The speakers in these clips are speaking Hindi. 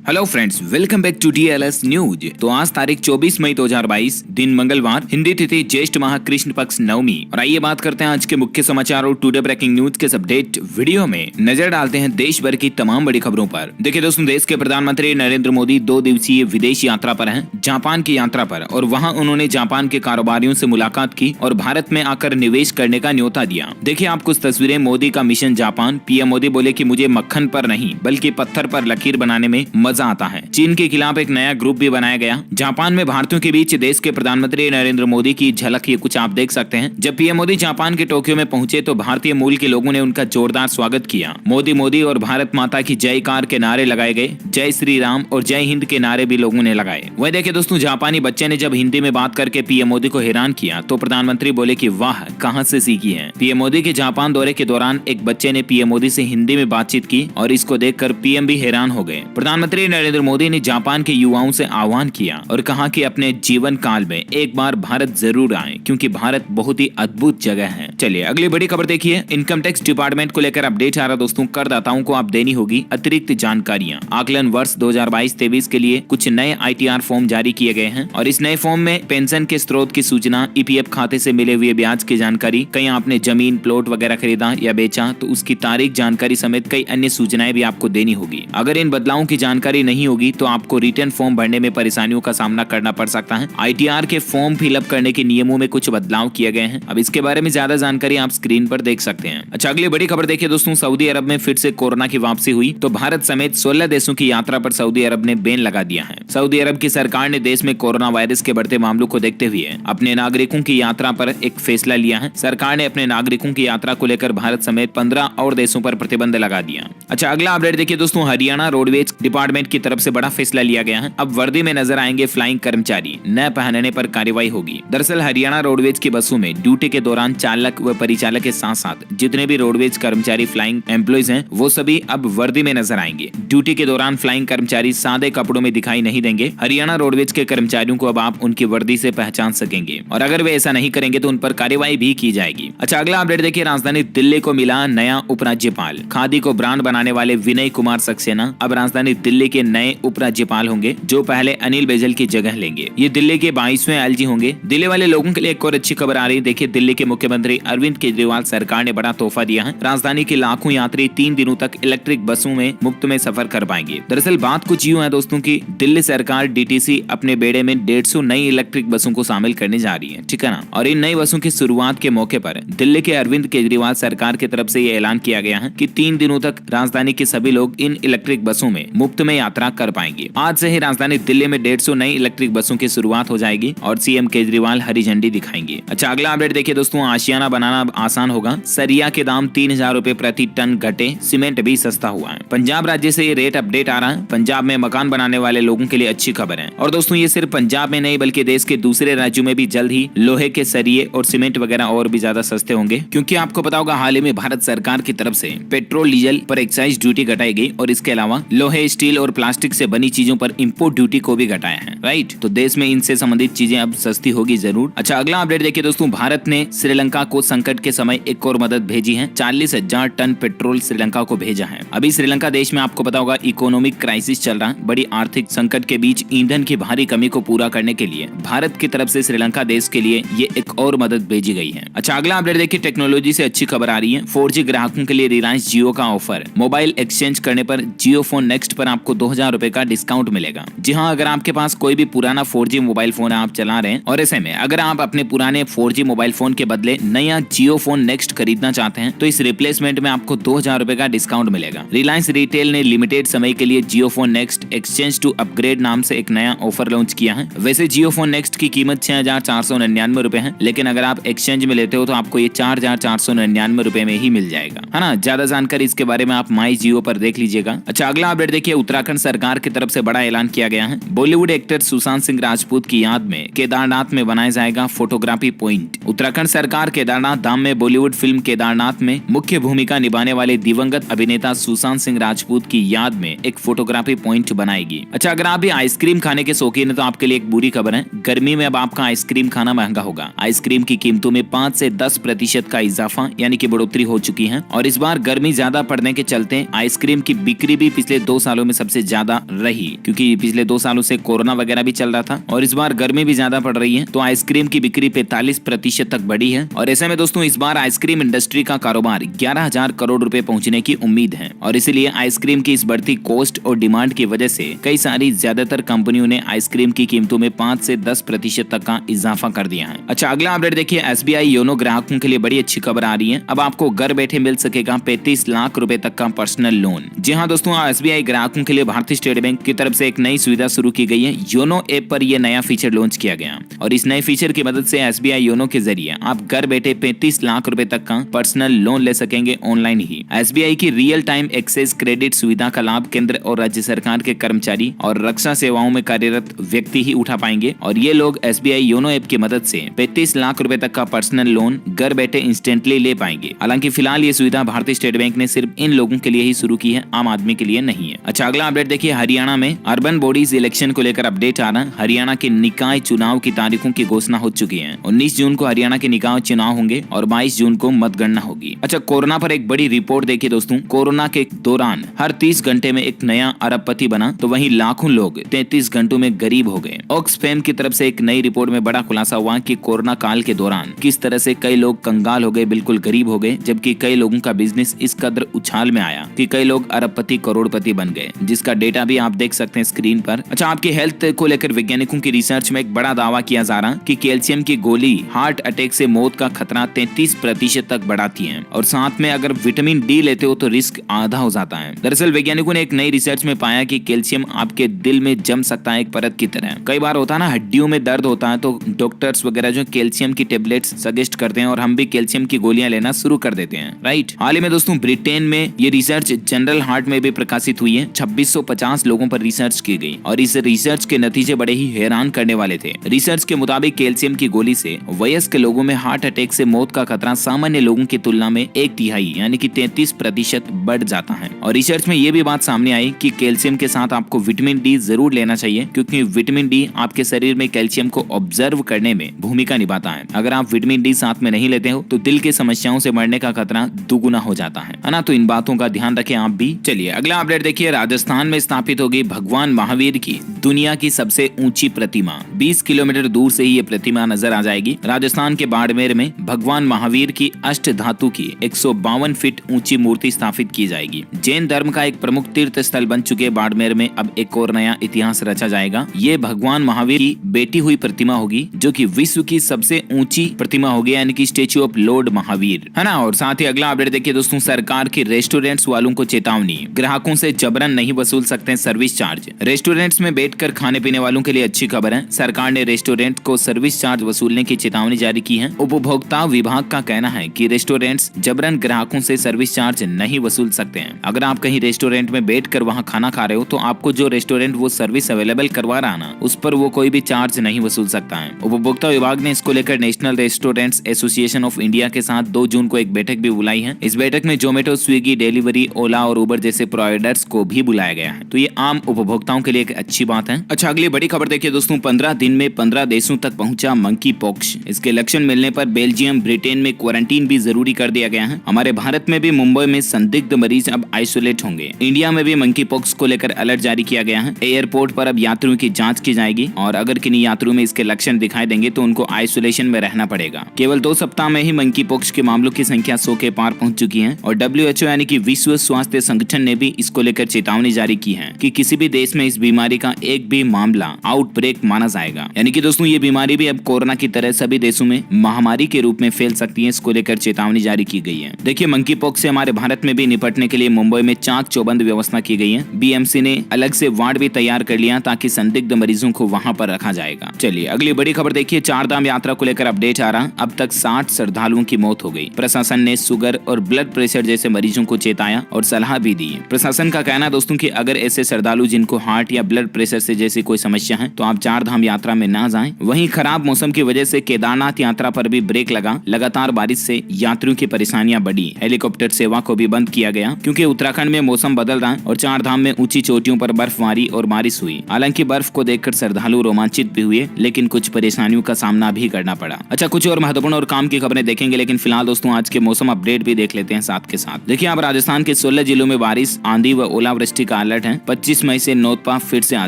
Hello friends, welcome back to DLS news. तो आज तारीख 24 मई 2022, दिन मंगलवार, हिंदी तिथि ज्येष्ठ माह कृष्ण पक्ष नवमी। और आइए बात करते हैं आज के मुख्य समाचार और टुडे ब्रेकिंग न्यूज के अपडेट वीडियो में नजर डालते हैं देश भर की तमाम बड़ी खबरों पर। देखिए दोस्तों, देश के प्रधानमंत्री नरेंद्र मोदी 2 दिवसीय विदेश यात्रा पर हैं, जापान की यात्रा पर, और वहाँ उन्होंने जापान के कारोबारियों से मुलाकात की और भारत में आकर निवेश करने का न्योता दिया। देखिए आप कुछ तस्वीरें मोदी का मिशन जापान। पीएम मोदी बोले कि मुझे मक्खन पर नहीं बल्कि पत्थर पर लकीर बनाने में मजा आता है। चीन के खिलाफ एक नया ग्रुप भी बनाया गया। जापान में भारतीयों के बीच देश के प्रधानमंत्री नरेंद्र मोदी की झलक ये कुछ आप देख सकते हैं। जब पीएम मोदी जापान के टोक्यो में पहुंचे तो भारतीय मूल के लोगों ने उनका जोरदार स्वागत किया। मोदी मोदी और भारत माता की जयकार के नारे लगाए गए। जय श्री राम और जय हिंद के नारे भी लोगों ने लगाए। वह देखिए दोस्तों, जापानी बच्चे ने जब हिंदी में बात करके पीएम मोदी को हैरान किया तो प्रधानमंत्री बोले कि वाह, कहां से सीखी है। पीएम मोदी के जापान दौरे के दौरान एक बच्चे ने पीएम मोदी से हिंदी में बातचीत की और इसको देखकर पीएम भी हैरान हो गए। प्रधानमंत्री नरेंद्र मोदी ने जापान के युवाओं से आह्वान किया और कहा कि अपने जीवन काल में एक बार भारत जरूर आए, क्योंकि भारत बहुत ही अद्भुत जगह है। चलिए अगली बड़ी खबर देखिए। इनकम टैक्स डिपार्टमेंट को लेकर अपडेट आ रहा दोस्तों। करदाताओं को अब देनी होगी अतिरिक्त जानकारियां। आकलन वर्ष 2022-23 के लिए कुछ नए ITR फॉर्म जारी किए गए हैं और इस नए फॉर्म में पेंशन के स्रोत की सूचना, EPF खाते से मिले हुए ब्याज की जानकारी, कहीं आपने जमीन प्लॉट वगैरह खरीदा या बेचा तो उसकी तारीख जानकारी समेत कई अन्य सूचनाएं भी आपको देनी होगी। अगर इन बदलावों की जानकारी नहीं होगी तो आपको रिटर्न फॉर्म भरने में परेशानियों का सामना करना पड़ सकता है। ITR के फॉर्म फिलअप करने के नियमों में कुछ बदलाव किए गए हैं। अब इसके बारे में ज्यादा जानकारी आप स्क्रीन पर देख सकते हैं। अच्छा, अगली बड़ी खबर देखिए दोस्तों। सऊदी अरब में फिर से कोरोना की वापसी हुई तो भारत समेत 16 देशों की यात्रा पर सऊदी अरब ने बैन लगा दिया है। सऊदी अरब की सरकार ने देश में कोरोना वायरस के बढ़ते मामलों को देखते हुए अपने नागरिकों की यात्रा पर एक फैसला लिया है। सरकार ने अपने नागरिकों की यात्रा को लेकर भारत समेत 15 और देशों पर प्रतिबंध लगा दिया। अच्छा, अगला अपडेट देखिए दोस्तों। हरियाणा रोडवेज डिपार्टमेंट की तरफ से बड़ा फैसला लिया गया है। अब वर्दी में नजर आएंगे फ्लाइंग कर्मचारी, न पहनने पर कार्रवाई होगी। दरअसल हरियाणा रोडवेज की बसों में ड्यूटी के दौरान चालक व परिचालक के साथ साथ जितने भी रोडवेज कर्मचारी फ्लाइंग एम्प्लॉइज हैं वो सभी अब वर्दी में नजर आएंगे। ड्यूटी के दौरान फ्लाइंग कर्मचारी सादे कपड़ों में दिखाई नहीं देंगे। हरियाणा रोडवेज के कर्मचारियों को अब आप उनकी वर्दी से पहचान सकेंगे और अगर वे ऐसा नहीं करेंगे तो उन पर कार्रवाई भी की जाएगी। अच्छा, अगला अपडेट देखिए। राजधानी दिल्ली को मिला नया उपराज्यपाल। खादी को ब्रांड बनाने वाले विनय कुमार सक्सेना अब राजधानी दिल्ली के नए उपराज्यपाल होंगे, जो पहले अनिल बैजल की जगह लेंगे। ये दिल्ली के 22वें LG होंगे। दिल्ली वाले लोगों के लिए एक और अच्छी खबर आ रही है। देखिए, दिल्ली के मुख्यमंत्री अरविंद केजरीवाल सरकार ने बड़ा तोहफा दिया है। राजधानी के लाखों यात्री 3 दिनों तक इलेक्ट्रिक बसों में मुफ्त में सफर कर पाएंगे। दरअसल बात कुछ यूं है दोस्तों की दिल्ली सरकार DTC अपने बेड़े में 150 नई इलेक्ट्रिक बसों को शामिल करने जा रही है, ठीक है ना। और इन नई बसों की शुरुआत के मौके पर दिल्ली के अरविंद केजरीवाल सरकार की तरफ से ये ऐलान किया गया है कि 3 दिनों तक राजधानी के सभी लोग इन इलेक्ट्रिक बसों में मुफ्त में यात्रा कर पाएंगे। आज से ही राजधानी दिल्ली में 150 नई इलेक्ट्रिक बसों की शुरुआत हो जाएगी और CM केजरीवाल हरी झंडी दिखाएंगे। अच्छा, अगला अपडेट देखिए दोस्तों। आशियाना बनाना अब आसान होगा। सरिया के दाम 3000 रुपए प्रति टन घटे। सीमेंट भी सस्ता हुआ है। पंजाब राज्य से ये रेट अपडेट आ रहा है। पंजाब में मकान बनाने वाले लोगों के लिए अच्छी खबर है। और दोस्तों, ये सिर्फ पंजाब में नहीं बल्कि देश के दूसरे राज्यों में भी जल्द ही लोहे के सरिये और सीमेंट वगैरह और भी ज्यादा सस्ते होंगे, क्योंकि आपको पता होगा हाल ही में भारत सरकार की तरफ से पेट्रोल डीजल पर एक्साइज ड्यूटी घटाई गई और इसके अलावा लोहे, स्टील और प्लास्टिक से बनी चीजों पर इम्पोर्ट ड्यूटी को भी घटाया है। राइट, तो देश में इनसे संबंधित चीजें अब सस्ती होगी जरूर। अच्छा, अगला अपडेट देखिए दोस्तों। भारत ने श्रीलंका को संकट के समय एक और मदद भेजी है। 40,000 टन पेट्रोल श्रीलंका को भेजा है। अभी श्रीलंका देश में आपको पता होगा इकोनॉमिक क्राइसिस चल रहा है। बड़ी आर्थिक संकट के बीच ईंधन की भारी कमी को पूरा करने के लिए भारत की तरफ से श्रीलंका देश के लिए ये एक और मदद भेजी गई है। अच्छा, अगला अपडेट देखिए। टेक्नोलॉजी से अच्छी खबर आ रही है। 4G ग्राहकों के लिए रिलायंस जियो का ऑफर। मोबाइल एक्सचेंज करने पर जियो फोन नेक्स्ट पर आपको 2000 रुपए का डिस्काउंट मिलेगा। जी हाँ, अगर आपके पास कोई भी पुराना 4G मोबाइल फोन आप चला रहे हैं और ऐसे में अगर आप अपने पुराने 4G मोबाइल फोन के बदले नया जियो फोन नेक्स्ट खरीदना चाहते हैं तो इस रिप्लेसमेंट में आपको 2000 रुपए का डिस्काउंट मिलेगा। रिलायंस रिटेल ने लिमिटेड समय के लिए Jio phone next exchange to upgrade नाम से एक नया ऑफर लॉन्च किया है। वैसे जियो फोन नेक्स्ट की कीमत 6499 रुपए है, लेकिन अगर आप एक्सचेंज में लेते हो तो आपको ये 4499 रुपए में ही मिल जाएगा, है ना। ज्यादा जानकारी इसके बारे में आप माई जियो पर देख लीजिएगा। अच्छा, अगला अपडेट देखिए। उत्तराखंड सरकार की तरफ से बड़ा ऐलान किया गया है। बॉलीवुड एक्टर सुशांत सिंह राजपूत की याद में केदारनाथ में बनाया जाएगा फोटोग्राफी पॉइंट। उत्तराखंड सरकार केदारनाथ केदारनाथ धाम में बॉलीवुड फिल्म केदारनाथ में मुख्य भूमिका निभाने वाले दिवंगत अभिनेता सुशांत सिंह राजपूत की याद में एक फोटोग्राफी पॉइंट बनाएगी। अच्छा, अगर आप भी आइसक्रीम खाने के शौकीन है तो आपके लिए एक बुरी खबर है। गर्मी में अब आपका आइसक्रीम खाना महंगा होगा। आइसक्रीम की कीमतों में 5 से 10% का इजाफा यानी कि बढ़ोतरी हो चुकी है और इस बार गर्मी ज्यादा पड़ने के चलते आइसक्रीम की बिक्री भी पिछले 2 सालों में सबसे ज्यादा रही, क्योंकि पिछले 2 सालों से कोरोना वगैरह भी चल रहा था और इस बार गर्मी भी ज्यादा पड़ रही है, तो आइसक्रीम की बिक्री 45% तक बढ़ी है। और ऐसे में दोस्तों इस बार आइसक्रीम इंडस्ट्री का कारोबार 11,000 करोड़ रुपए पहुंचने की उम्मीद है और इसीलिए आइसक्रीम की इस बढ़ती कॉस्ट और डिमांड की वजह से कई सारी ज्यादातर कंपनियों ने आइसक्रीम की कीमतों में 5 से 10% तक का इजाफा कर दिया है। अच्छा, अगला अपडेट देखिए, SBI योनो ग्राहकों के लिए बड़ी अच्छी खबर आ रही है। अब आपको घर बैठे मिल सकेगा 35 लाख रुपए तक का पर्सनल लोन। जी हाँ दोस्तों, SBI ग्राहकों के लिए भारतीय स्टेट बैंक की तरफ से एक नई सुविधा शुरू की गई है। योनो ऐप पर यह नया फीचर लॉन्च किया गया और इस नए फीचर की मदद से SBI योनो के जरिए आप घर बैठे 35 लाख रुपए तक का पर्सनल लोन ले सकेंगे ऑनलाइन ही। SBI की रियल टाइम एक्सेस क्रेडिट सुविधा का लाभ केंद्र और राज्य सरकार के कर्मचारी और रक्षा सेवाओं में कार्यरत व्यक्ति ही उठा पाएंगे और ये लोग SBI योनो ऐप की मदद से 35 लाख रुपए तक का पर्सनल लोन घर बैठे इंस्टेंटली ले पाएंगे। हालांकि फिलहाल ये सुविधा भारतीय स्टेट बैंक ने सिर्फ इन लोगों के लिए ही शुरू की है, आम आदमी के लिए नहीं है। अच्छा, अगला अपडेट देखिए, हरियाणा में अर्बन बॉडीज इलेक्शन को लेकर अपडेट आ रहा है। हरियाणा के निकाय चुनाव की तारीखों की घोषणा हो चुकी है। 19 जून को हरियाणा के निकाय चुनाव होंगे और 22 जून को मतगणना होगी। अच्छा, कोरोना पर एक बड़ी रिपोर्ट देखिए दोस्तों। कोरोना के दौरान हर 30 घंटे में एक नया अरबपति बना, तो वहीं लाखों लोग 33 घंटों में गरीब हो गए। ऑक्सफैम की तरफ से एक नई रिपोर्ट में बड़ा खुलासा हुआ कि कोरोना काल के दौरान किस तरह से कई लोग कंगाल हो गए, बिल्कुल गरीब हो गए, जबकि कई लोगों का बिजनेस इस कदर उछाल में आया कि कई लोग अरबपति करोड़पति बन गए, जिसका डेटा भी आप देख सकते हैं स्क्रीन पर। अच्छा, आपकी हेल्थ को लेकर वैज्ञानिकों की रिसर्च में एक बड़ा दावा किया जा रहा कि कैल्शियम की गोली हार्ट अटैक से मौत का खतरा 33% तक बढ़ाती है और साथ में अगर विटामिन डी लेते हो तो रिस्क आधा हो जाता है। दरअसल वैज्ञानिकों ने एक नई रिसर्च में पाया कि कैल्शियम आपके दिल में जम सकता है एक परत की तरह। कई बार होता है ना, हड्डियों में दर्द होता है तो डॉक्टर्स वगैरह जो कैल्शियम की टेबलेट्स सजेस्ट करते हैं और हम भी कैल्शियम की गोलियां लेना शुरू कर देते हैं, राइट। हाल ही में दोस्तों ब्रिटेन में ये रिसर्च जनरल हार्ट में भी प्रकाशित हुई है। 2650 लोगों पर रिसर्च की गई और इस रिसर्च के नतीजे बड़े ही हैरान करने वाले थे। रिसर्च के मुताबिक कैल्शियम की गोली से वयस्क लोगों में हार्ट अटैक से मौत का खतरा सामान्य लोगों की तुलना में 1/3 यानी कि 33% बढ़ जाता है। और रिसर्च में ये भी बात सामने आई कि कैल्शियम के साथ आपको विटामिन डी जरूर लेना चाहिए, क्योंकि विटामिन डी आपके शरीर में कैल्शियम को ऑब्जर्व करने में भूमिका निभाता है। अगर आप विटामिन डी साथ में नहीं लेते हो तो दिल की समस्याओं से मरने का खतरा दुगुना हो जाता है ना। तो इन बातों का ध्यान रखें आप भी। चलिए अगला अपडेट देखिए, राजस्थान में स्थापित होगी भगवान महावीर की दुनिया की सबसे ऊंची प्रतिमा। 20 किलोमीटर दूर से ही ये प्रतिमा नजर आ जाएगी। राजस्थान के बाड़मेर में भगवान महावीर की अष्ट धातु की 152 फीट ऊंची मूर्ति स्थापित की जाएगी। जैन धर्म का एक प्रमुख तीर्थ स्थल बन चुके बाड़मेर में अब एक और नया इतिहास रचा जाएगा। ये भगवान महावीर की बेटी हुई प्रतिमा होगी, जो कि विश्व की सबसे ऊंची प्रतिमा होगी, यानी कि स्टेच्यू ऑफ लॉर्ड महावीर, है ना। और साथ ही अगला अपडेट देखिए दोस्तों, सरकार की रेस्टोरेंट्स वालों को चेतावनी, ग्राहकों से जबरन नहीं वसूल सकते सर्विस चार्ज। रेस्टोरेंट्स में बैठकर खाने पीने वालों के लिए अच्छी खबर है। सरकार ने रेस्टोरेंट को सर्विस चार्ज वसूलने की चेतावनी जारी की है। उपभोक्ता विभाग का कहना है कि रेस्टोरेंट्स जबरन ग्राहकों से सर्विस चार्ज नहीं वसूल सकते हैं। अगर आप कहीं रेस्टोरेंट में बैठकर वहां खाना खा रहे हो तो आपको जो रेस्टोरेंट वो सर्विस अवेलेबल करवा रहा ना, उस पर वो कोई भी चार्ज नहीं वसूल सकता है। उपभोक्ता विभाग ने इसको लेकर national restaurants association of India के साथ 2 जून को एक बैठक भी बुलाई है। इस बैठक में जोमेटो, स्विगी, डिलीवरी, ओला और उबर जैसे प्रोवाइडर्स को भी बुलाया गया है। तो ये आम उपभोक्ताओं के लिए एक अच्छी बात है। अच्छा, अगली बड़ी खबर देखिए दोस्तों, 15 दिन में 15 देशों तक पहुंचा मंकी पॉक्स। इसके लक्षण मिलने पर बेल्जियम, ब्रिटेन में क्वारंटीन भी जरूरी कर दिया गया है। हमारे भारत में भी मुंबई में संदिग्ध मरीज अब आइसोलेट होंगे। इंडिया में भी मंकी पॉक्स को लेकर अलर्ट जारी किया गया है। एयरपोर्ट पर अब यात्रियों की जांच की जाएगी और अगर किन्हीं यात्रियों में इसके लक्षण दिखाई देंगे तो उनको आइसोलेशन में रहना पड़ेगा। केवल 2 सप्ताह में ही मंकी पॉक्स के मामलों की संख्या 100 के पार पहुंच चुकी है और WHO यानी कि विश्व स्वास्थ्य संगठन ने भी इसको लेकर चेतावनी जारी की है कि किसी भी देश में इस बीमारी का एक भी मामला आउटब्रेक माना जाएगा। यानी कि दोस्तों ये बीमारी भी अब कोरोना की तरह सभी देशों में महामारी के रूप में फैल सकती है। इसको लेकर चेतावनी जारी की गई है। देखिए, मंकी पॉक्स से हमारे भारत में भी निपटने के लिए मुंबई में चाक चौबंद व्यवस्था की गई है। BMC ने अलग से वार्ड भी तैयार कर लिया ताकि संदिग्ध मरीजों को वहां पर रखा जाएगा। चलिए अगली बड़ी खबर देखिए, 4 धाम यात्रा को लेकर अपडेट आ रहा। अब तक 60 श्रद्धालुओं की मौत हो गई। प्रशासन ने शुगर और ब्लड प्रेशर जैसे मरीजों को चेताया और सलाह भी दी। प्रशासन का कहना दोस्तों कि अगर ऐसे श्रद्धालु जिनको हार्ट या ब्लड प्रेशर से जैसी कोई समस्या है तो आप 4 धाम यात्रा में ना जाएं। वहीं खराब मौसम की वजह से केदारनाथ यात्रा पर भी ब्रेक लगा लगा। लगातार बारिश से यात्रियों की परेशानियां बढ़ी। हेलीकॉप्टर सेवा को भी बंद किया गया क्योंकि उत्तराखंड में मौसम बदल रहा है और चार धाम में ऊंची चोटियों पर बर्फबारी और बारिश हुई। हालांकि बर्फ को देखकर श्रद्धालु रोमांचित भी हुए, लेकिन कुछ परेशानियों का सामना भी करना पड़ा। अच्छा, कुछ और महत्वपूर्ण और काम की खबरें देखेंगे, लेकिन फिलहाल दोस्तों आज के मौसम अपडेट भी देख लेते हैं साथ के साथ। देखिए, आप राजस्थान के 16 जिलों में बारिश, आंधी व ओलावृष्टि का अलर्ट है। 25 मई से नोतपा फिर से आ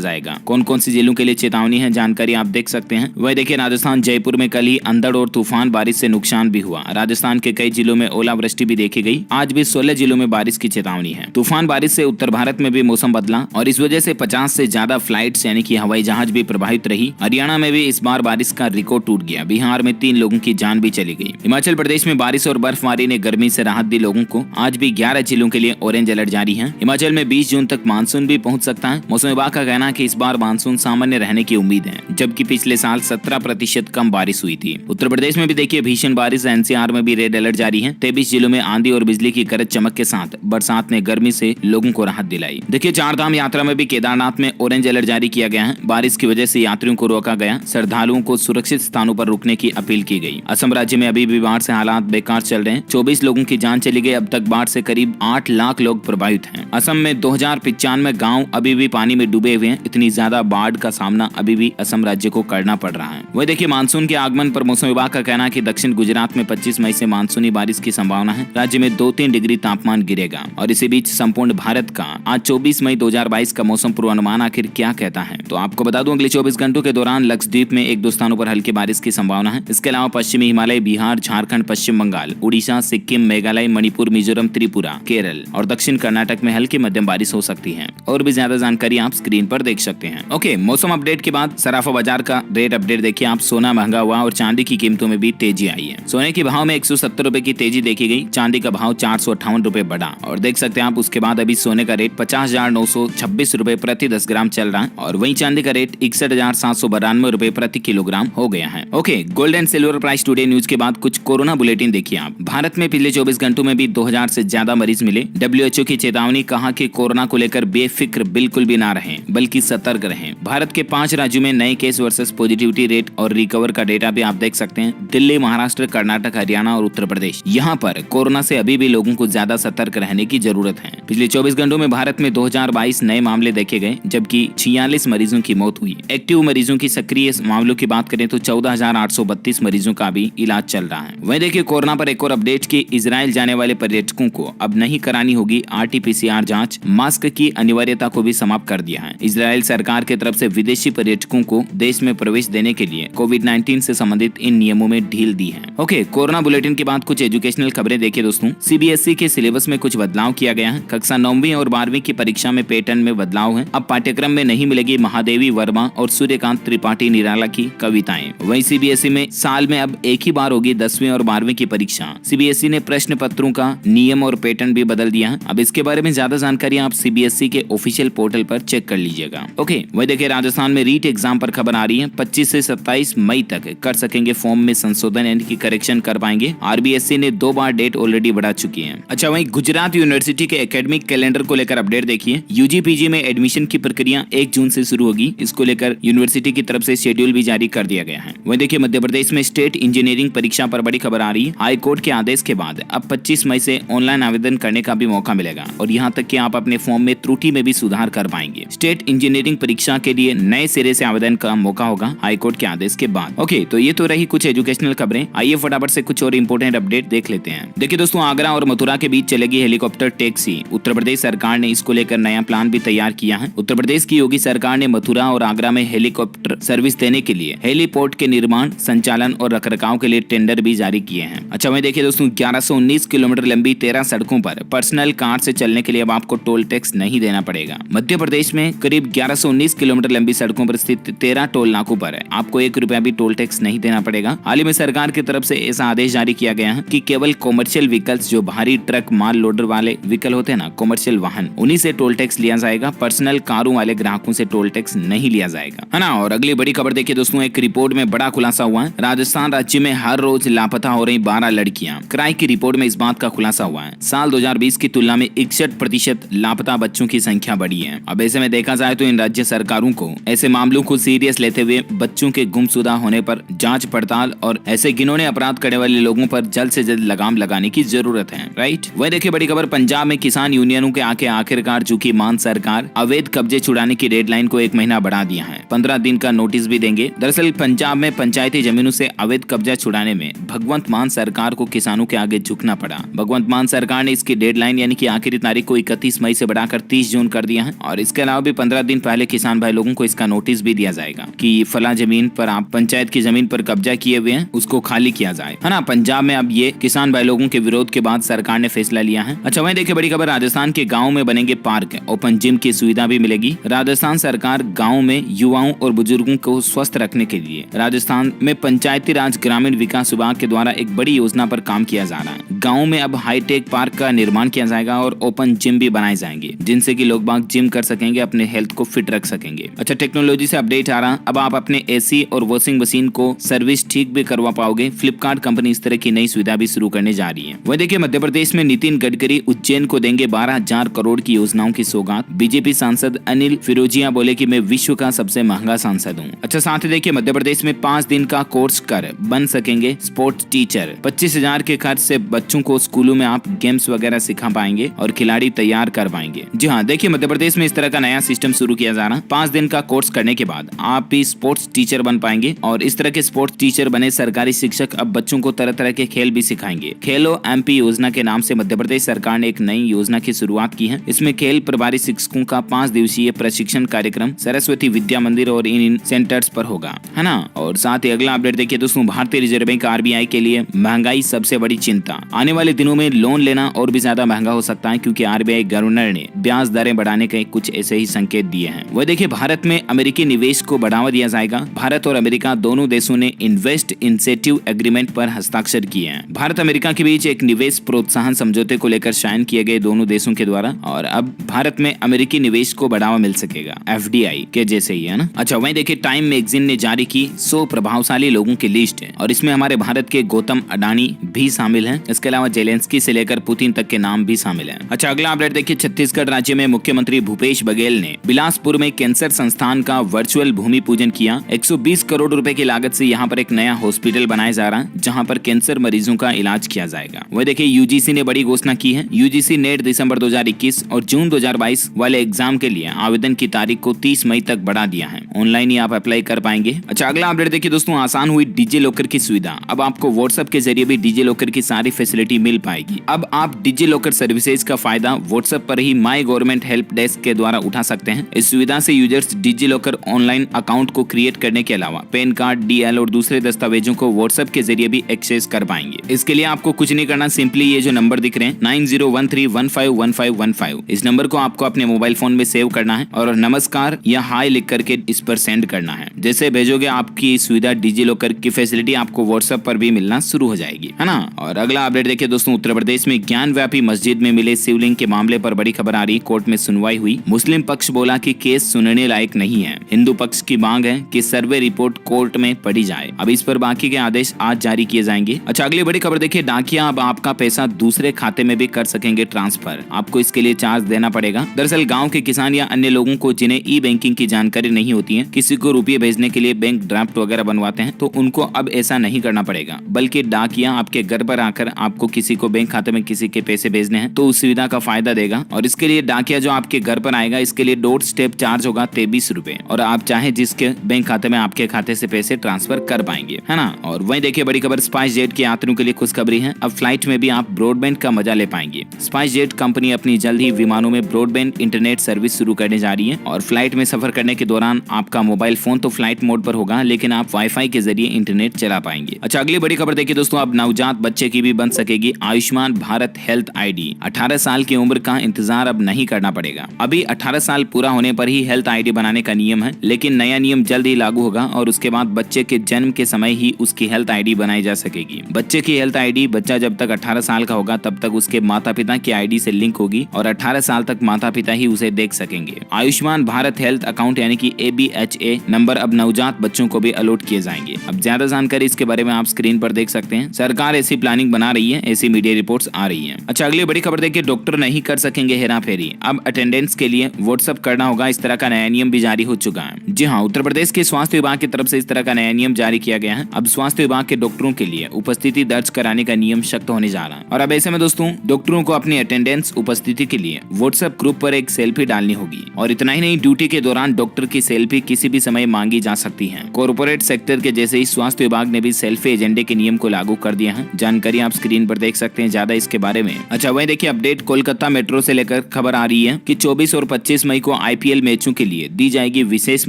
जाएगा। कौन कौन सी जिलों के लिए चेतावनी है, जानकारी आप देख सकते हैं। वही देखिए, राजस्थान जयपुर में कल ही अंधड़ और तूफान बारिश से नुकसान भी हुआ। राजस्थान के कई जिलों में ओलावृष्टि भी देखी गई। आज भी 16 जिलों में बारिश की चेतावनी है। तूफान बारिश से उत्तर भारत में भी मौसम बदला और इस वजह से 50 से ज्यादा फ्लाइट्स यानी कि हवाई जहाज भी प्रभावित रही। हरियाणा में भी इस बार बारिश का रिकॉर्ड टूट गया। बिहार में 3 लोगों की जान भी चली गई। हिमाचल प्रदेश में बारिश और बर्फबारी ने गर्मी से राहत दी लोगों को। आज भी 11 जिलों के लिए ऑरेंज अलर्ट जारी है। हिमाचल में 20 जून तक मानसून भी पहुंच सकता है। मौसम विभाग का कहना है कि इस बार मानसून सामान्य रहने की उम्मीद है, जबकि पिछले साल 17% कम बारिश हुई थी। उत्तर प्रदेश में भी देखिए भीषण बारिश। एनसीआर में भी रेड अलर्ट जारी है। 23 जिलों में आंधी और बिजली की गरज चमक के साथ बरसात ने गर्मी से लोगों को राहत दिलाई। देखिए, चार धाम यात्रा में भी केदारनाथ में ऑरेंज अलर्ट जारी किया गया है। बारिश की वजह से यात्रियों को रोका गया। श्रद्धालुओं को सुरक्षित स्थानों पर रुकने की अपील की गई। असम राज्य में अभी भी बाढ़ से हालात बेकार चल रहे हैं। 24 लोगों की जान चली गई। अब तक बाढ़ से करीब 8 लाख लोग प्रभावित हैं। असम में 2095 गाँव अभी भी पानी में डूबे हुए हैं। इतनी ज्यादा बाढ़ का सामना अभी भी असम राज्य को करना पड़ रहा है। वही देखिए, मानसून के आगमन पर मौसम विभाग का कहना है कि दक्षिण गुजरात में 25 मई से मानसूनी बारिश की संभावना है। राज्य में 2-3 डिग्री तापमान गिरेगा। और इसी बीच संपूर्ण भारत का आज 24 मई 2022 का मौसम पूर्वानुमान आखिर क्या कहता है, तो आपको बता दूं, अगले 24 घंटों के दौरान लक्षद्वीप में 1-2 स्थानों पर हल्की बारिश की संभावना है। इसके अलावा पश्चिमी हिमालय, बिहार, झारखंड, पश्चिम बंगाल, उड़ीसा, सिक्किम, मेघालय, मणिपुर, मिजोरम, त्रिपुरा, केरल और दक्षिण कर्नाटक में हल्की मध्यम बारिश हो सकती है। और भी ज्यादा जानकारी आप स्क्रीन पर देख सकते हैं। ओके, मौसम अपडेट के बाद सराफा बाजार का रेट अपडेट देखिए आप। सोना महंगा हुआ और चांदी की कीमतों में भी तेजी आई है। सोने के भाव में 170 रुपए की तेजी देखी गई। चांदी का भाव 458 रुपए बढ़ा और देख सकते हैं आप उसके बाद अभी सोने का रेट 50,926 रुपए प्रति 10 ग्राम चल रहा है और वहीं चांदी का रेट 61,792 रुपए प्रति किलोग्राम हो गया है। Okay, gold and silver price today news के बाद कुछ कोरोना बुलेटिन देखिए आप। भारत में पिछले 24 घंटों में भी 2000 से ज्यादा मरीज मिले। WHO की चेतावनी, कहा कि कोरोना को लेकर बेफिक्र बिल्कुल भी ना रहें, बल्कि सतर्क रहें। भारत के 5 राज्यों में नए केस वर्सेस पॉजिटिविटी रेट और रिकवर का डेटा भी आप देख सकते हैं। दिल्ली, महाराष्ट्र, कर्नाटक, हरियाणा और उत्तर प्रदेश, यहाँ पर कोरोना से अभी भी लोगों को ज्यादा सतर्क रहने की जरूरत है। पिछले 24 घंटों में भारत में 2022 नए मामले देखे गए, जबकि 46 मरीजों की मौत हुई। एक्टिव मरीजों की सक्रिय मामलों की बात करें तो 14,832 मरीजों का भी इलाज चल रहा है। वहीं देखिए, कोरोना पर एक और अपडेट की इजराइल जाने वाले पर्यटकों को अब नहीं करानी होगी RT-PCR जांच। मास्क की अनिवार्यता को भी समाप्त कर दिया है। इजराइल सरकार की तरफ से विदेशी पर्यटकों को देश में प्रवेश देने के लिए कोविड-19 से संबंधित इन नियमों में ढील दी है। ओके, कोरोना बुलेटिन के बाद कुछ एजुकेशनल खबरें देखिए दोस्तों। CBSE के सिलेबस में कुछ बदलाव किया गया है। कक्षा 9वीं और 12वीं की परीक्षा में पैटर्न में बदलाव है। अब पाठ्यक्रम में नहीं मिलेगी महादेवी वर्मा और सूर्यकांत त्रिपाठी निराला की कविताएं। वहीं CBSE में साल में अब एक ही बार होगी 10वीं और 12वीं की परीक्षा। CBSE ने प्रश्न पत्रों का नियम और पैटर्न भी बदल दिया है। अब इसके बारे में ज्यादा जानकारी आप CBSE के ऑफिशियल पोर्टल पर चेक कर लीजिएगा। ओके, वही देखिए, राजस्थान में रीट एग्जाम पर खबर आ रही है। 25 से 27 मई तक कर सकेंगे फॉर्म में संशोधन यानी कि करेक्शन कर पाएंगे। RBSE ने 2 बार डेट ऑलरेडी बढ़ा चुकी है। अच्छा, वहीं गुजरात यूनिवर्सिटी के एकेडमिक कैलेंडर को लेकर अपडेट देखिए। UG PG में एडमिशन की प्रक्रिया 1 जून से शुरू होगी। इसको लेकर यूनिवर्सिटी की तरफ से शेड्यूल भी जारी कर दिया गया है। वहीं देखिए, मध्य प्रदेश में स्टेट इंजीनियरिंग परीक्षा पर बड़ी खबर आ रही है। हाई कोर्ट के आदेश के बाद अब 25 मई से ऑनलाइन आवेदन करने का भी मौका मिलेगा और यहाँ तक कि आप अपने फॉर्म में त्रुटि में भी सुधार कर पाएंगे। स्टेट इंजीनियरिंग परीक्षा के लिए नए सिरे से आवेदन का मौका होगा हाईकोर्ट के आदेश के बाद। ओके, तो ये तो रही कुछ एजुकेशनल खबरें। आइए फटाफट से कुछ और इंपोर्टेंट अपडेट देख लेते हैं। देखिए दोस्तों, आगरा और मथुरा के बीच चलेगी हेलीकॉप्टर टैक्सी। उत्तर प्रदेश सरकार ने इसको लेकर नया प्लान भी तैयार किया है। उत्तर प्रदेश की योगी सरकार ने मथुरा और आगरा में हेलीकॉप्टर सर्विस देने के लिए हेलीपोर्ट के निर्माण, संचालन और रखरखाव के लिए टेंडर भी जारी किए हैं। अच्छा, वहीं देखिए दोस्तों, 1119 किलोमीटर लंबी 13 सड़कों पर पर्सनल कार से चलने के लिए अब आपको टोल टैक्स नहीं देना पड़ेगा। मध्य प्रदेश में करीब 1119 किलोमीटर लंबी सड़कों पर स्थित 13 टोल नाकों पर आपको 1 रुपया भी टोल टैक्स नहीं देना पड़ेगा। हाल ही में सरकार की तरफ से ऐसा आदेश जारी किया गया है कि केवल कॉमर्शियल व्हीकल्स, जो भारी ट्रक, माल लोडर वाले व्हीकल होते हैं ना, कॉमर्शियल वाहन, उन्हीं से टोल टैक्स लिया जाएगा। पर्सनल कारों वाले ग्राहकों से टोल टैक्स नहीं लिया जाएगा, है ना। और अगली बड़ी खबर देखिए दोस्तों, एक रिपोर्ट में बड़ा खुलासा हुआ है। राजस्थान राज्य में हर रोज लापता हो रही 12 लड़कियां। क्राई की रिपोर्ट में इस बात का खुलासा हुआ है। साल 2020 की तुलना में 61% लापता बच्चों की संख्या बढ़ी है। अब ऐसे में देखा जाए तो इन राज्य सरकारों को ऐसे मामलों को सीरियस लेते हुए बच्चों के गुमशुदा होने पर जांच पड़ताल और ऐसे गिनों जिन्होंने अपराध करने वाले लोगों पर जल्द से जल्द लगाम लगाने की जरूरत है, राइट। वही देखिए बड़ी खबर, पंजाब में किसान यूनियनों के आके आखिरकार झुकी मान सरकार, अवैध कब्जे छुड़ाने की डेडलाइन को 1 महीना बढ़ा दिया है। 15 दिन का नोटिस भी देंगे। दरअसल पंजाब में पंचायती जमीनों से अवैध कब्जा छुड़ाने में भगवंत मान सरकार को किसानों के आगे झुकना पड़ा। भगवंत मान सरकार ने इसकी डेडलाइन यानी कि आखिरी तारीख को 31 मई से बढ़ाकर 30 जून कर दिया है। और इसके अलावा भी 15 दिन पहले किसान भाई लोगों को इसका नोटिस भी दिया जाएगा कि फला जमीन पर आप पंचायत की जमीन पर कब्जा किए हुए हैं, उसको खाली किया जाए, है ना। पंजाब में अब ये किसान भाई लोगों के विरोध के बाद सरकार ने फैसला लिया है। अच्छा वहीं देखिए बड़ी खबर, राजस्थान के गाँव में बनेंगे पार्क, ओपन जिम की सुविधा भी मिलेगी। राजस्थान सरकार गाँव में युवाओं और बुजुर्गों को स्वस्थ रखने के लिए राजस्थान में पंचायती राज ग्रामीण विकास विभाग के द्वारा एक बड़ी योजना पर काम किया जा रहा है। गाँव में अब हाईटेक पार्क का निर्माण किया जाएगा और ओपन जिम भी बनाए जाएंगे, जिनसे कि लोग बाग जिम कर सकेंगे, अपने हेल्थ को फिट रख सकेंगे। अच्छा टेक्नोलॉजी से अपडेट आ रहा, अब आप अपने एसी और वॉशिंग मशीन को सर्विस ठीक भी करवा पाओगे। फ्लिपकार्ट कंपनी इस तरह की नई सुविधा भी शुरू करने जा रही है। वह देखिए मध्य प्रदेश में नितिन गडकरी उज्जैन को देंगे 12,000 करोड़ की योजनाओं की सौगात। बीजेपी सांसद अनिल फिरोजिया बोले कि मैं विश्व का सबसे महंगा सांसद हूँ। अच्छा साथ ही देखिए मध्य प्रदेश में 5 दिन का कोर्स कर बन सकेंगे स्पोर्ट्स टीचर। 25,000 के खर्च से बच्चों को स्कूलों में आप गेम्स वगैरह सिखा पाएंगे और खिलाड़ी तैयार कर पाएंगे। जी हाँ, देखिए मध्य प्रदेश में इस तरह का नया सिस्टम शुरू किया जा रहा है। 5 दिन का कोर्स करने के बाद आप भी स्पोर्ट्स टीचर बन पाएंगे और इस तरह के स्पोर्ट्स टीचर बने सरकारी शिक्षक अब बच्चों को तरह तरह के खेल भी सिखाएंगे। खेलो एमपी योजना के नाम से मध्य प्रदेश सरकार ने एक नई योजना की शुरुआत की है। इसमें खेल प्रभारी शिक्षकों का 5 दिवसीय प्रशिक्षण कार्यक्रम सरस्वती विद्या मंदिर और इन सेंटर्स पर होगा, है ना। और साथ ही अगला अपडेट देखिए दोस्तों, भारतीय रिजर्व बैंक आरबीआई के लिए महंगाई सबसे बड़ी चिंता। आने वाले दिनों में लोन लेना और भी ज्यादा महंगा हो सकता है, क्योंकि आरबीआई गवर्नर ने ब्याज दरें बढ़ाने के कुछ ऐसे ही संकेत दिए हैं। वह देखिए भारत में अमेरिकी निवेश को बढ़ावा दिया जाएगा। भारत और अमेरिका दोनों देशों ने इन्वेस्ट इंसेंटिव एग्रीमेंट पर हस्ताक्षर किए हैं। भारत अमेरिका के बीच एक निवेश प्रोत्साहन समझौते को लेकर साइन किए गए दोनों देशों के द्वारा, और अब भारत में अमेरिकी निवेश को बढ़ावा मिल सकेगा एफडीआई के जैसे ही, है ना। अच्छा वहीं देखिए टाइम मैगजीन ने जारी की 100 प्रभावशाली लोगों की लिस्ट है, और इसमें हमारे भारत के गौतम अडानी भी शामिल हैं। इसके अलावा जेलेंस्की से लेकर पुतिन तक के नाम भी शामिल हैं। अच्छा अगला अपडेट देखिए, छत्तीसगढ़ राज्य में मुख्यमंत्री भूपेश बघेल ने बिलासपुर में कैंसर संस्थान का वर्चुअल भूमि पूजन किया। 120 करोड़ रुपए की लागत से यहाँ पर एक नया हॉस्पिटल बनाया जा रहा है, जहाँ पर कैंसर मरीजों का इलाज किया जाएगा। वह देखिए यूजीसी ने बड़ी घोषणा की है। यूजीसी नेट दिसंबर 2021 और जून 2022 वाले एग्जाम के लिए आवेदन की तारीख को 30 मई तक बढ़ा दिया है। ऑनलाइन ही आप अप्लाई कर पाएंगे। अच्छा अगला अपडेट देखिए दोस्तों, आसान हुई डिजी लॉकर की सुविधा। अब आपको व्हाट्सएप के जरिए भी डिजी लॉकर की सारी फैसिलिटी मिल पाएगी। अब आप डिजी लॉकर सर्विसेज का फायदा व्हाट्सएप पर ही माई गवर्नमेंट हेल्प डेस्क के द्वारा उठा सकते हैं। इस सुविधा से users digi locker online account को क्रिएट करने के अलावा पैन कार्ड, डीएल और दूसरे दस्तावेजों को व्हाट्सएप के जरिए भी एक्सेस कर पाएंगे। इसके लिए आपको कुछ नहीं करना, सिंपली ये जो नंबर दिख रहे हैं 9013151515, इस नंबर को आपको अपने मोबाइल फोन में सेव करना है और नमस्कार या हाय लिख करके इस पर सेंड करना है। जैसे भेजोगे आपकी सुविधा डिजी लॉकर की फैसिलिटी आपको व्हाट्सएप पर भी मिलना शुरू हो जाएगी, है ना। और अगला अपडेट देखिए दोस्तों, उत्तर प्रदेश में ज्ञान व्यापी मस्जिद में मिले शिवलिंग के मामले पर बड़ी खबर आ रही। कोर्ट में सुनवाई हुई। मुस्लिम पक्ष बोला कि केस सुनने लायक नहीं है। हिंदू पक्ष की मांग है कि सर्वे रिपोर्ट कोर्ट में पढ़ी जाए। अब इस पर बाकी के आदेश आज जारी किए जाएंगे। अच्छा अगली बड़ी खबर देखिए, डाकिया अब आपका पैसा दूसरे खाते में भी कर सकेंगे ट्रांसफर। आपको इसके लिए चार्ज देना पड़ेगा। दरअसल गाँव के किसान या अन्य लोगों को जिन्हें ई बैंकिंग की जानकारी नहीं होती है, किसी को रुपये भेजने के लिए बैंक ड्राफ्ट वगैरह बनवाते हैं, तो उनको अब ऐसा नहीं करना पड़ेगा, बल्कि डाकिया आपके घर पर आकर आपको किसी को बैंक खाते में किसी के पैसे भेजने हैं तो उस सुविधा का फायदा देगा। और इसके लिए डाकिया जो आपके घर पर आएगा, इसके लिए डोर स्टेप चार्ज होगा 23 रुपए, और आप चाहे जिसके बैंक खाते में आपके खाते से पैसे ट्रांसफर कर पाएंगे, है ना। और वहीं देखिए बड़ी खबर, स्पाइस जेट के यात्रियों के लिए खुशखबरी है। अब फ्लाइट में भी आप ब्रॉडबैंड का मजा ले पाएंगे। स्पाइस जेट कंपनी अपनी जल्द ही विमानों में ब्रॉडबैंड इंटरनेट सर्विस शुरू करने जा रही है, और फ्लाइट में सफर करने के दौरान आपका मोबाइल फोन तो फ्लाइट मोड पर होगा, लेकिन आप वाईफाई के जरिए इंटरनेट चला पाएंगे। अच्छा अगली बड़ी खबर देखिए दोस्तों, अब नवजात बच्चे की भी बन सकेगी आयुष्मान भारत हेल्थ आईडी। 18 साल की उम्र का इंतजार अब नहीं करना पड़ेगा। अभी 18 साल पूरा होने पर ही हेल्थ आईडी बनाने का नियम है, लेकिन नया नियम जल्द ही लागू होगा और उसके बाद बच्चे के जन्म के समय ही उसकी हेल्थ आईडी बनाई जा सकेगी। बच्चे की हेल्थ आईडी बच्चा जब तक 18 साल का होगा तब तक उसके माता पिता की आईडी से लिंक होगी, और 18 साल तक माता पिता ही उसे देख सकेंगे। आयुष्मान भारत हेल्थ अकाउंट यानी कि ABHA नंबर अब नवजात बच्चों को भी अलॉट किए जाएंगे। अब ज्यादा जानकारी इसके बारे में आप स्क्रीन पर देख सकते हैं। सरकार ऐसी प्लानिंग बना रही है, ऐसी मीडिया रिपोर्ट्स आ रही है। अच्छा अगली बड़ी खबर देखिए, डॉक्टर नहीं कर सकेंगे हेरा फेरी। अब अटेंडेंस के लिए व्हाट्सएप करना होगा। इस तरह का नया नियम भी जारी हो चुका है। जी हाँ, उत्तर प्रदेश के स्वास्थ्य विभाग की तरफ से इस तरह का नया नियम जारी किया गया है। अब स्वास्थ्य विभाग विभाग के डॉक्टरों के लिए उपस्थिति दर्ज कराने का नियम सख्त होने जा रहा है। और अब ऐसे में दोस्तों डॉक्टरों को अपनी अटेंडेंस उपस्थिति के लिए व्हाट्सएप ग्रुप पर एक सेल्फी डालनी होगी। और इतना ही नहीं, ड्यूटी के दौरान डॉक्टर की सेल्फी किसी भी समय मांगी जा सकती है। कॉर्पोरेट सेक्टर के जैसे ही स्वास्थ्य विभाग ने भी सेल्फी एजेंडे के नियम को लागू कर दिया है। जानकारी आप स्क्रीन पर देख सकते हैं ज्यादा इसके बारे में। अच्छा वही देखिए अपडेट कोलकाता मेट्रो से लेकर खबर आ रही है कि 24 और 25 मई को आईपीएल मैचों के लिए दी जाएगी विशेष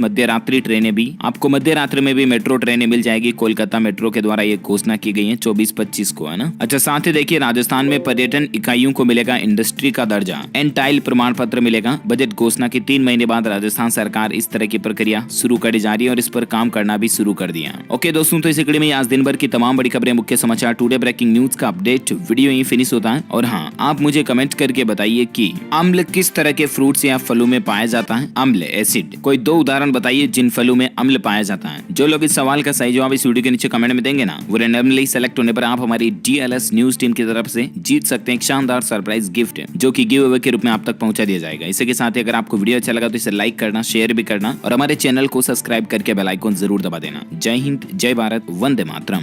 मध्यरात्रि ट्रेनें भी। आपको मध्यरात्रि में भी मेट्रो ट्रेनें मिल जाएगी। कोलकाता मेट्रो के द्वारा ये घोषणा की गई है 24-25 को, है ना। अच्छा साथ ही देखिए राजस्थान में पर्यटन इकाइयों को मिलेगा इंडस्ट्री का दर्जा, एनटाइल प्रमाण पत्र मिलेगा। बजट घोषणा के 3 महीने बाद राजस्थान सरकार इस तरह की प्रक्रिया शुरू कर जा रही है और इस पर काम करना भी शुरू कर दिया। ओके दोस्तों, तो इस कड़ी में आज दिन भर की तमाम बड़ी खबरें, मुख्य समाचार, टुडे ब्रेकिंग न्यूज का अपडेट वीडियो यही फिनिश होता है। और हाँ, आप मुझे कमेंट करके बताइए कि अम्ल किस तरह के फ्रूट्स या फलों में पाया जाता है। अम्ल एसिड, कोई 2 उदाहरण बताइए जिन फलों में अम्ल पाया जाता है। जो लोग इस सवाल का सही जवाब इस वीडियो के नीचे कमेंट में देंगे ना, वो रैंडमली सेलेक्ट होने पर आप हमारी DLS न्यूज टीम की तरफ से जीत सकते हैं एक शानदार सरप्राइज गिफ्ट, जो कि गिव अवे के रूप में आप तक पहुंचा दिया जाएगा। इसी के साथ ही अगर आपको वीडियो अच्छा लगा तो इसे लाइक करना, शेयर भी करना और हमारे चैनल को सब्सक्राइब करके बेल आइकन जरूर दबा देना। जय हिंद, जय भारत, वंदे मातरम।